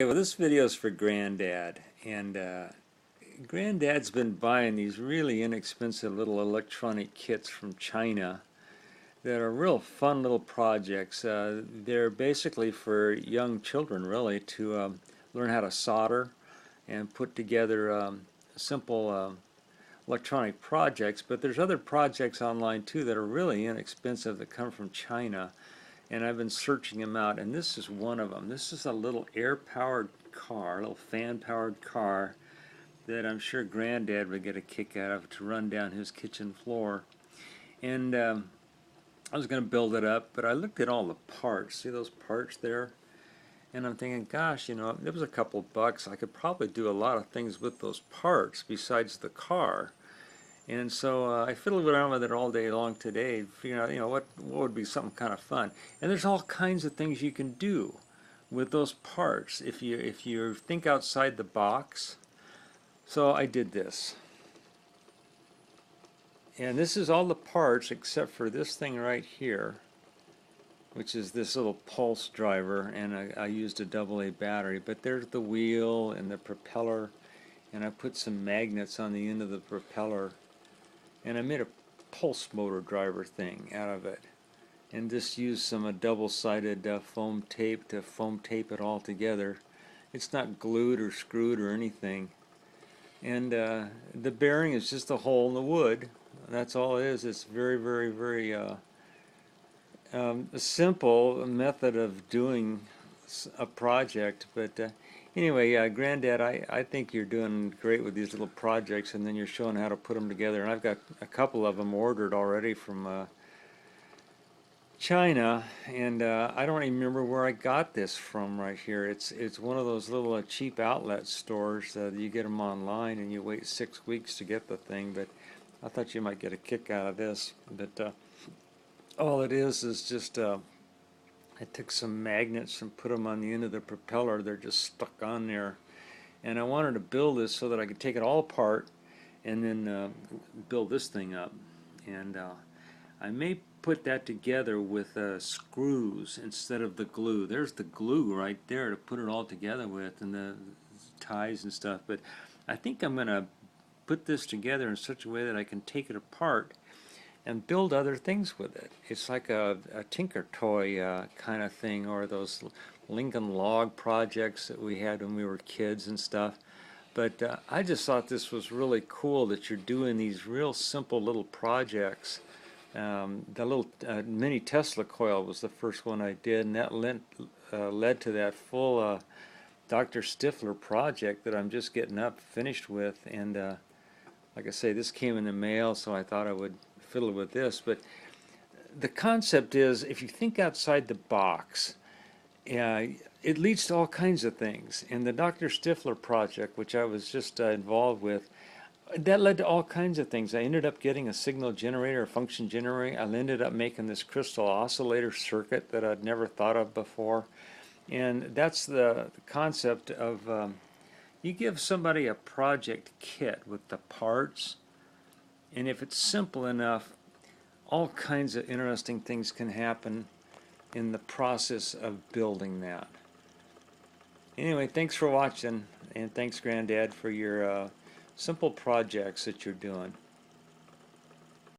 Okay, well, this video is for Granddad, and Granddad's been buying these really inexpensive little electronic kits from China that are real fun little projects. They're basically for young children, really, to learn how to solder and put together simple electronic projects. But there's other projects online too that are really inexpensive that come from China, and I've been searching them out, and this is one of them. This is a little air-powered car, a little fan-powered car that I'm sure Granddad would get a kick out of to run down his kitchen floor. And I was going to build it up, but I looked at all the parts. See those parts there? And I'm thinking, gosh, you know, it was a couple bucks. I could probably do a lot of things with those parts besides the car. And so I fiddled around with it all day long today, figuring out, you know, what would be something kind of fun. And there's all kinds of things you can do with those parts if you think outside the box. So I did this. And this is all the parts except for this thing right here, which is this little pulse driver, and I used a AA battery. But there's the wheel and the propeller, and I put some magnets on the end of the propeller, and I made a pulse motor driver thing out of it, and just used some double-sided foam tape to foam tape it all together. It's not glued or screwed or anything, and the bearing is just a hole in the wood. That's all it is. It's very, very, very a simple method of doing a project. But anyway, Granddad, I think you're doing great with these little projects, and then you're showing how to put them together. And I've got a couple of them ordered already from China, and I don't even remember where I got this from right here. It's one of those little cheap outlet stores. You get them online, and you wait 6 weeks to get the thing. But I thought you might get a kick out of this. But all it is just I took some magnets and put them on the end of the propeller. They're just stuck on there, and I wanted to build this so that I could take it all apart and then build this thing up. And I may put that together with screws instead of the glue. There's the glue right there to put it all together with, and the ties and stuff. But I think I'm going to put this together in such a way that I can take it apart and build other things with it. It's like a tinker toy kind of thing, or those Lincoln log projects that we had when we were kids and stuff. But I just thought this was really cool that you're doing these real simple little projects. The little mini Tesla coil was the first one I did, and that led to that full Dr. Stifler project that I'm just getting finished with. And like I say, this came in the mail, so I thought I would fiddle with this. But the concept is, if you think outside the box, it leads to all kinds of things. And the Dr. Stifler project, which I was just involved with, that led to all kinds of things. I ended up getting a signal generator, a function generator. I ended up making this crystal oscillator circuit that I'd never thought of before. And that's the concept of you give somebody a project kit with the parts, and if it's simple enough, all kinds of interesting things can happen in the process of building that. Anyway, thanks for watching, and thanks, Granddad, for your simple projects that you're doing.